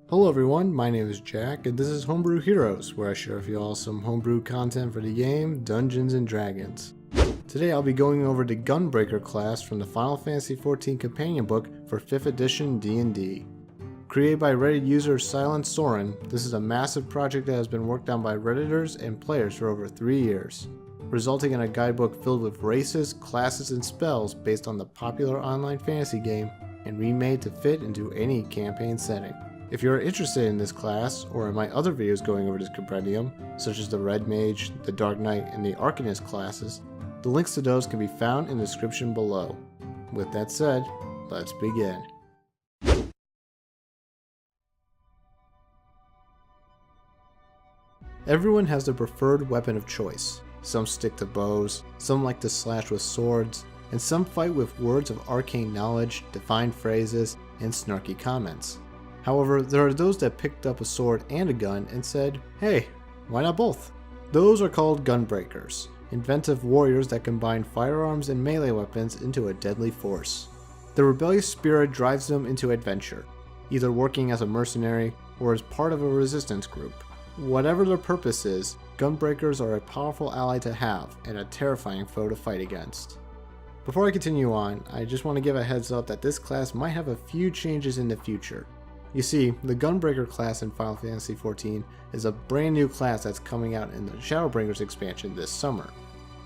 Hello everyone, my name is Jack, and this is Homebrew Heroes, where I share with you all some homebrew content for the game Dungeons & Dragons. Today I'll be going over the Gunbreaker class from the Final Fantasy XIV companion book for 5th edition D&D. Created by Reddit user SilentSoren, this is a massive project that has been worked on by redditors and players for over 3 years, resulting in a guidebook filled with races, classes, and spells based on the popular online fantasy game and remade to fit into any campaign setting. If you are interested in this class, or in my other videos going over this compendium, such as the Red Mage, the Dark Knight, and the Arcanist classes, the links to those can be found in the description below. With that said, let's begin. Everyone has their preferred weapon of choice. Some stick to bows, some like to slash with swords, and some fight with words of arcane knowledge, defined phrases, and snarky comments. However, there are those that picked up a sword and a gun and said, hey, why not both? Those are called Gunbreakers, inventive warriors that combine firearms and melee weapons into a deadly force. The rebellious spirit drives them into adventure, either working as a mercenary or as part of a resistance group. Whatever their purpose is, Gunbreakers are a powerful ally to have and a terrifying foe to fight against. Before I continue on, I just want to give a heads up that this class might have a few changes in the future. You see, the Gunbreaker class in Final Fantasy XIV is a brand new class that's coming out in the Shadowbringers expansion this summer,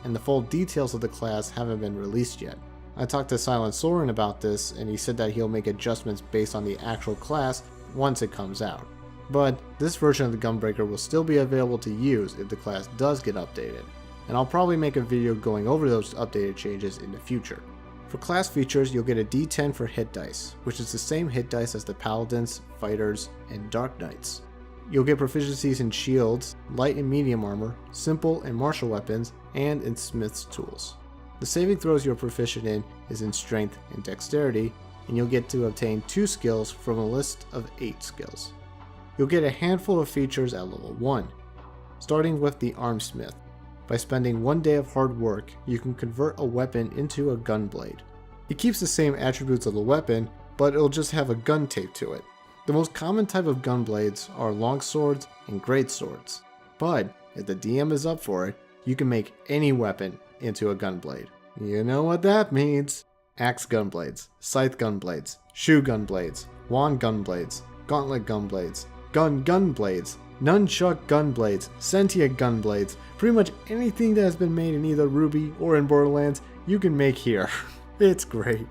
and the full details of the class haven't been released yet. I talked to SilentSoren about this, and he said that he'll make adjustments based on the actual class once it comes out. But this version of the Gunbreaker will still be available to use if the class does get updated, and I'll probably make a video going over those updated changes in the future. For class features, you'll get a D10 for hit dice, which is the same hit dice as the Paladins, Fighters, and Dark Knights. You'll get proficiencies in shields, light and medium armor, simple and martial weapons, and in smith's tools. The saving throws you're proficient in is in strength and dexterity, and you'll get to obtain 2 skills from a list of 8 skills. You'll get a handful of features at level 1, starting with the Armsmith. By spending 1 day of hard work, you can convert a weapon into a gun blade. It keeps the same attributes of the weapon, but it'll just have a gun taped to it. The most common type of gun blades are long swords and great swords, but if the DM is up for it, you can make any weapon into a gun blade. You know what that means. Axe gun blades, scythe gun blades, shoe gun blades, wand gun blades, gauntlet gun blades, gun blades, nunchuck gun blades, sentient gun blades, pretty much anything that has been made in either Ruby or in Borderlands, you can make here. It's great.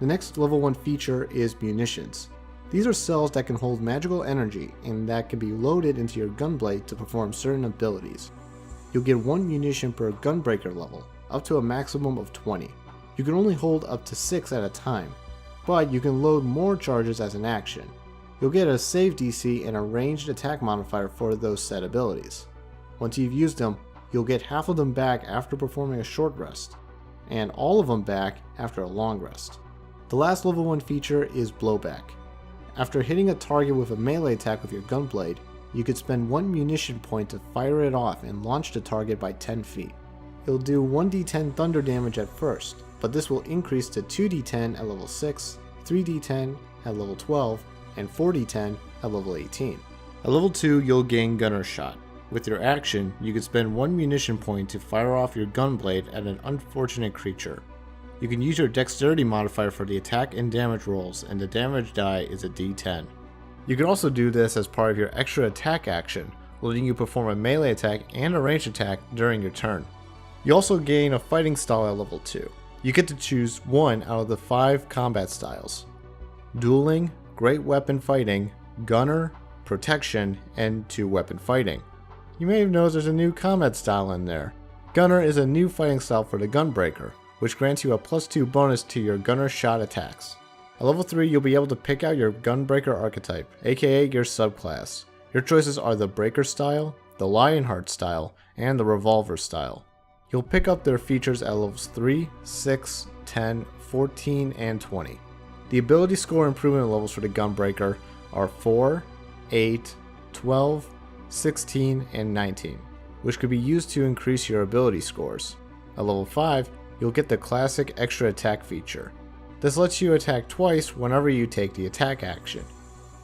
The next level 1 feature is munitions. These are cells that can hold magical energy and that can be loaded into your gunblade to perform certain abilities. You'll get 1 munition per Gunbreaker level, up to a maximum of 20. You can only hold up to 6 at a time, but you can load more charges as an action. You'll get a save DC and a ranged attack modifier for those set abilities. Once you've used them, you'll get half of them back after performing a short rest, and all of them back after a long rest. The last level 1 feature is Blowback. After hitting a target with a melee attack with your gunblade, you could spend 1 munition point to fire it off and launch the target by 10 feet. It'll do 1d10 thunder damage at first, but this will increase to 2d10 at level 6, 3d10 at level 12, and 4d10 at level 18. At level 2, you'll gain Gunner Shot. With your action, you can spend 1 munition point to fire off your gunblade at an unfortunate creature. You can use your dexterity modifier for the attack and damage rolls, and the damage die is a d10. You can also do this as part of your extra attack action, letting you perform a melee attack and a ranged attack during your turn. You also gain a fighting style at level 2. You get to choose 1 out of the 5 combat styles: dueling, great weapon fighting, gunner, protection, and 2-weapon fighting. You may have noticed there's a new combat style in there. Gunner is a new fighting style for the Gunbreaker, which grants you a +2 bonus to your Gunner Shot attacks. At level 3, you'll be able to pick out your Gunbreaker archetype, aka your subclass. Your choices are the Breaker style, the Lionheart style, and the Revolver style. You'll pick up their features at levels 3, 6, 10, 14, and 20. The ability score improvement levels for the Gunbreaker are 4, 8, 12, 16, and 19, which could be used to increase your ability scores. At level 5, you'll get the classic extra attack feature. This lets you attack twice whenever you take the attack action.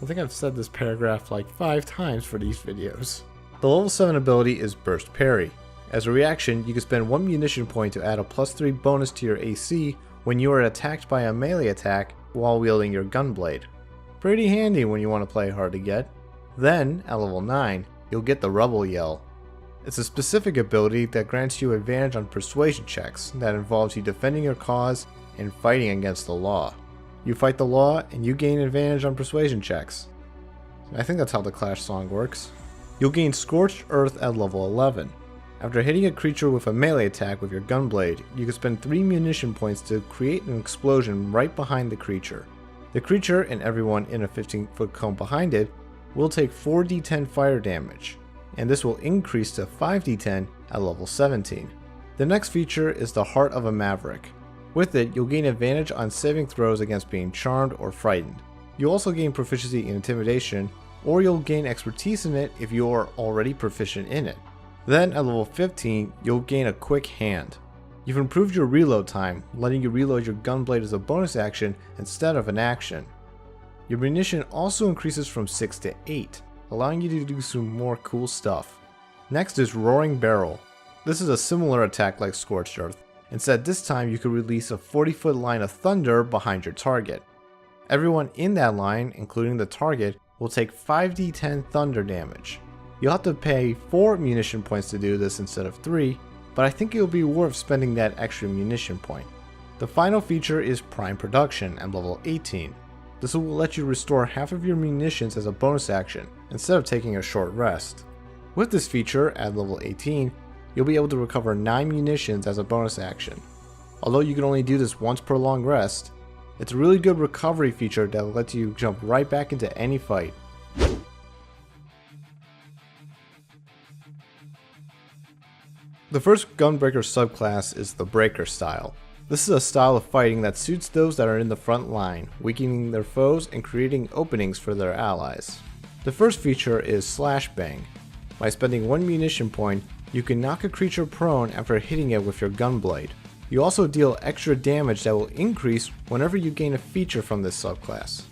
I think I've said this paragraph like 5 times for these videos. The level 7 ability is Burst Parry. As a reaction, you can spend 1 munition point to add a +3 bonus to your AC when you are attacked by a melee attack while wielding your gunblade. Pretty handy when you want to play hard to get. Then, at level 9, you'll get the Rebel Yell. It's a specific ability that grants you advantage on persuasion checks that involves you defending your cause and fighting against the law. You fight the law and you gain advantage on persuasion checks. I think that's how the Clash song works. You'll gain Scorched Earth at level 11. After hitting a creature with a melee attack with your gunblade, you can spend 3 munition points to create an explosion right behind the creature. The creature and everyone in a 15-foot cone behind it will take 4d10 fire damage, and this will increase to 5d10 at level 17. The next feature is the Heart of a Maverick. With it, you'll gain advantage on saving throws against being charmed or frightened. You'll also gain proficiency in intimidation, or you'll gain expertise in it if you are already proficient in it. Then at level 15, you'll gain a Quick Hand. You've improved your reload time, letting you reload your gunblade as a bonus action instead of an action. Your munition also increases from 6 to 8, allowing you to do some more cool stuff. Next is Roaring Barrel. This is a similar attack like Scorched Earth, except this time you can release a 40-foot line of thunder behind your target. Everyone in that line, including the target, will take 5d10 thunder damage. You'll have to pay 4 munition points to do this instead of 3, but I think it'll be worth spending that extra munition point. The final feature is Prime Production at level 18. This will let you restore half of your munitions as a bonus action, instead of taking a short rest. With this feature, at level 18, you'll be able to recover 9 munitions as a bonus action. Although you can only do this once per long rest, it's a really good recovery feature that will let you jump right back into any fight. The first Gunbreaker subclass is the Breaker style. This is a style of fighting that suits those that are in the front line, weakening their foes and creating openings for their allies. The first feature is Slash Bang. By spending 1 munition point, you can knock a creature prone after hitting it with your gunblade. You also deal extra damage that will increase whenever you gain a feature from this subclass.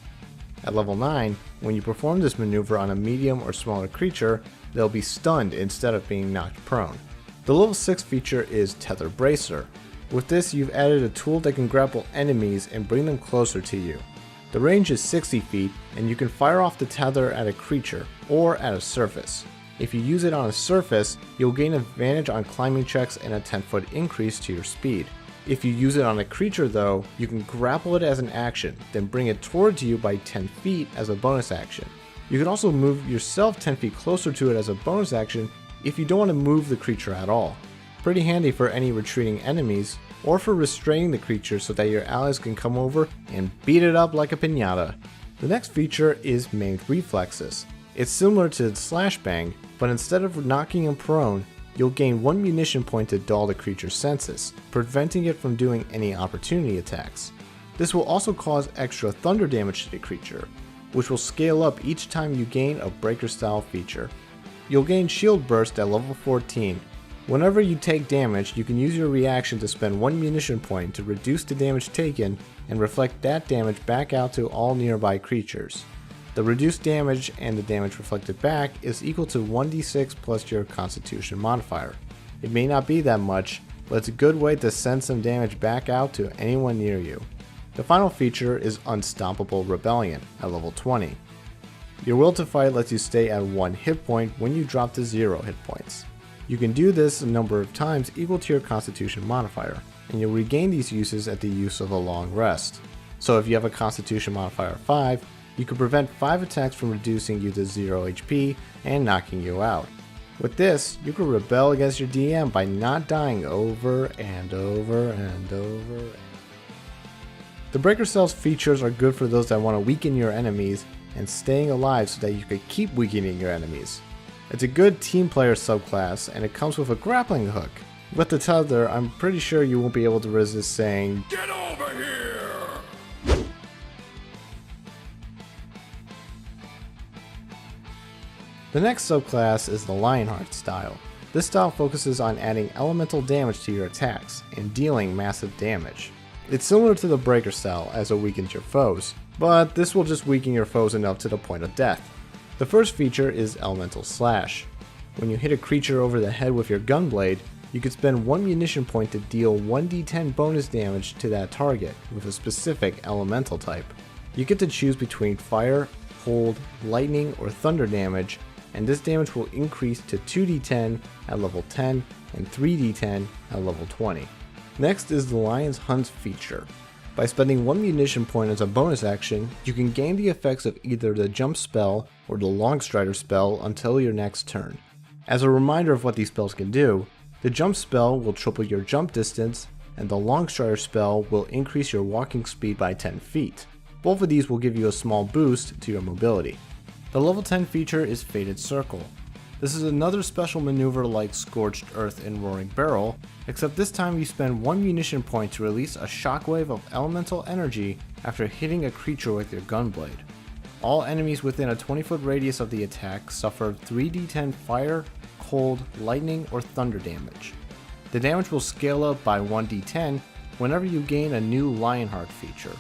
At level 9, when you perform this maneuver on a medium or smaller creature, they'll be stunned instead of being knocked prone. The level 6 feature is Tether Bracer. With this, you've added a tool that can grapple enemies and bring them closer to you. The range is 60 feet, and you can fire off the tether at a creature, or at a surface. If you use it on a surface, you'll gain advantage on climbing checks and a 10-foot increase to your speed. If you use it on a creature though, you can grapple it as an action, then bring it towards you by 10 feet as a bonus action. You can also move yourself 10 feet closer to it as a bonus action if you don't want to move the creature at all. Pretty handy for any retreating enemies, or for restraining the creature so that your allies can come over and beat it up like a piñata. The next feature is Maimed Reflexes. It's similar to Slash Bang, but instead of knocking him prone, you'll gain 1 munition point to dull the creature's senses, preventing it from doing any opportunity attacks. This will also cause extra thunder damage to the creature, which will scale up each time you gain a Breaker style feature. You'll gain Shield Burst at level 14. Whenever you take damage, you can use your reaction to spend 1 munition point to reduce the damage taken and reflect that damage back out to all nearby creatures. The reduced damage and the damage reflected back is equal to 1d6 plus your Constitution modifier. It may not be that much, but it's a good way to send some damage back out to anyone near you. The final feature is Unstoppable Rebellion at level 20. Your will to fight lets you stay at 1 hit point when you drop to 0 hit points. You can do this a number of times equal to your Constitution modifier, and you'll regain these uses at the use of a long rest. So if you have a Constitution modifier 5, you can prevent 5 attacks from reducing you to 0 HP and knocking you out. With this, you can rebel against your DM by not dying over and over and over. The Breaker Cell's features are good for those that want to weaken your enemies and staying alive so that you can keep weakening your enemies. It's a good team player subclass, and it comes with a grappling hook. With the tether, I'm pretty sure you won't be able to resist saying, "Get over here!" The next subclass is the Lionheart style. This style focuses on adding elemental damage to your attacks and dealing massive damage. It's similar to the Breaker style as it weakens your foes, but this will just weaken your foes enough to the point of death. The first feature is Elemental Slash. When you hit a creature over the head with your gunblade, you can spend 1 munition point to deal 1d10 bonus damage to that target with a specific elemental type. You get to choose between fire, cold, lightning, or thunder damage, and this damage will increase to 2d10 at level 10 and 3d10 at level 20. Next is the Lion's Hunt feature. By spending 1 munition point as a bonus action, you can gain the effects of either the jump spell or the Longstrider spell until your next turn. As a reminder of what these spells can do, the jump spell will triple your jump distance, and the Longstrider spell will increase your walking speed by 10 feet. Both of these will give you a small boost to your mobility. The level 10 feature is Fated Circle. This is another special maneuver like Scorched Earth and Roaring Barrel, except this time you spend 1 munition point to release a shockwave of elemental energy after hitting a creature with your gunblade. All enemies within a 20-foot radius of the attack suffer 3d10 fire, cold, lightning, or thunder damage. The damage will scale up by 1d10 whenever you gain a new Lionheart feature.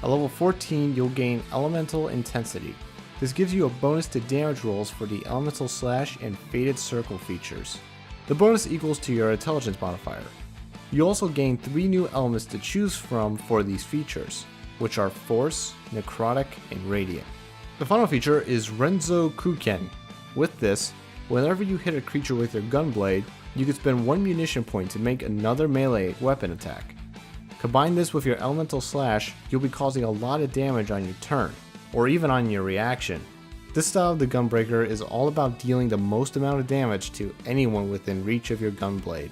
At level 14, you'll gain Elemental Intensity. This gives you a bonus to damage rolls for the Elemental Slash and Fated Circle features. The bonus equals to your Intelligence modifier. You also gain 3 new elements to choose from for these features, which are Force, Necrotic, and Radiant. The final feature is RENZOKUKEN. With this, whenever you hit a creature with your gunblade, you can spend 1 munition point to make another melee weapon attack. Combine this with your Elemental Slash, you'll be causing a lot of damage on your turn, or even on your reaction. This style of the Gunbreaker is all about dealing the most amount of damage to anyone within reach of your gunblade.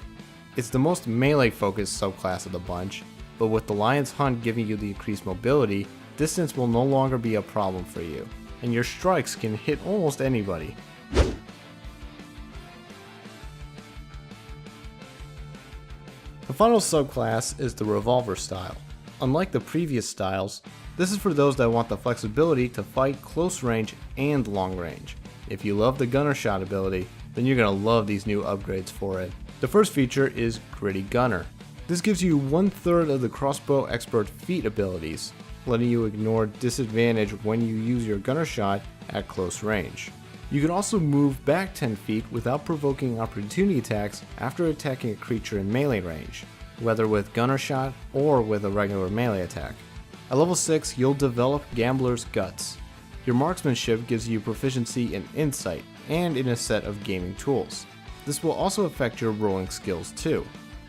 It's the most melee focused subclass of the bunch, but with the Lion's Hunt giving you the increased mobility, distance will no longer be a problem for you, and your strikes can hit almost anybody. The final subclass is the Revolver style. Unlike the previous styles, this is for those that want the flexibility to fight close range and long range. If you love the Gunner Shot ability, then you're going to love these new upgrades for it. The first feature is Gritty Gunner. This gives you 1/3 of the Crossbow Expert feat abilities, letting you ignore disadvantage when you use your Gunner Shot at close range. You can also move back 10 feet without provoking opportunity attacks after attacking a creature in melee range, whether with Gunner Shot or with a regular melee attack. At level 6, you'll develop Gambler's Guts. Your marksmanship gives you proficiency in Insight and in a set of gaming tools. This will also affect your rolling skills too.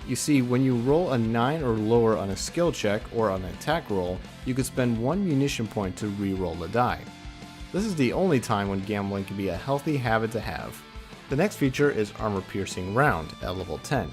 You see, when you roll a 9 or lower on a skill check or on an attack roll, you can spend 1 munition point to re-roll the die. This is the only time when gambling can be a healthy habit to have. The next feature is Armor Piercing Round at level 10.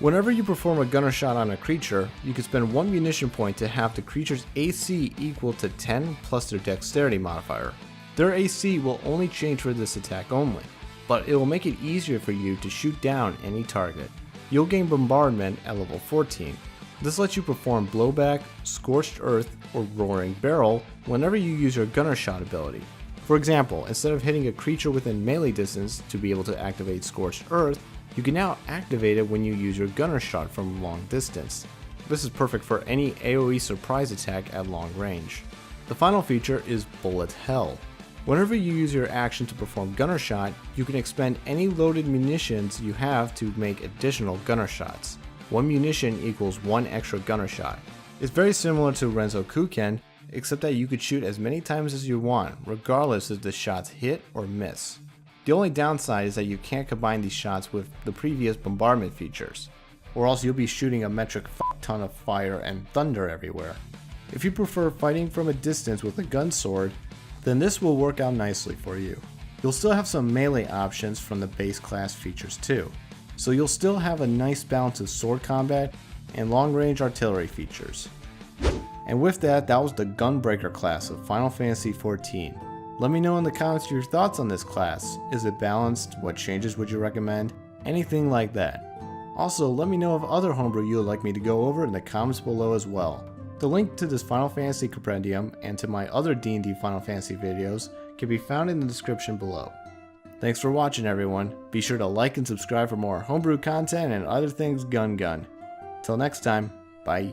Whenever you perform a Gunner Shot on a creature, you can spend 1 munition point to have the creature's AC equal to 10 plus their Dexterity modifier. Their AC will only change for this attack only, but it will make it easier for you to shoot down any target. You'll gain Bombardment at level 14. This lets you perform Blowback, Scorched Earth, or Roaring Barrel whenever you use your Gunner Shot ability. For example, instead of hitting a creature within melee distance to be able to activate Scorched Earth, you can now activate it when you use your Gunner Shot from long distance. This is perfect for any AoE surprise attack at long range. The final feature is Bullet Hell. Whenever you use your action to perform Gunner Shot, you can expend any loaded munitions you have to make additional Gunner Shots. 1 munition equals 1 extra Gunner Shot. It's very similar to RENZOKUKEN, except that you could shoot as many times as you want, regardless if the shots hit or miss. The only downside is that you can't combine these shots with the previous bombardment features, or else you'll be shooting a metric ton of fire and thunder everywhere. If you prefer fighting from a distance with a gun sword, then this will work out nicely for you. You'll still have some melee options from the base class features too, so you'll still have a nice balance of sword combat and long range artillery features. And with that, that was the Gunbreaker class of Final Fantasy XIV. Let me know in the comments your thoughts on this class. Is it balanced? What changes would you recommend? Anything like that. Also, let me know of other homebrew you would like me to go over in the comments below as well. The link to this Final Fantasy compendium and to my other D&D Final Fantasy videos can be found in the description below. Thanks for watching everyone. Be sure to like and subscribe for more homebrew content and other things gun. Till next time, bye.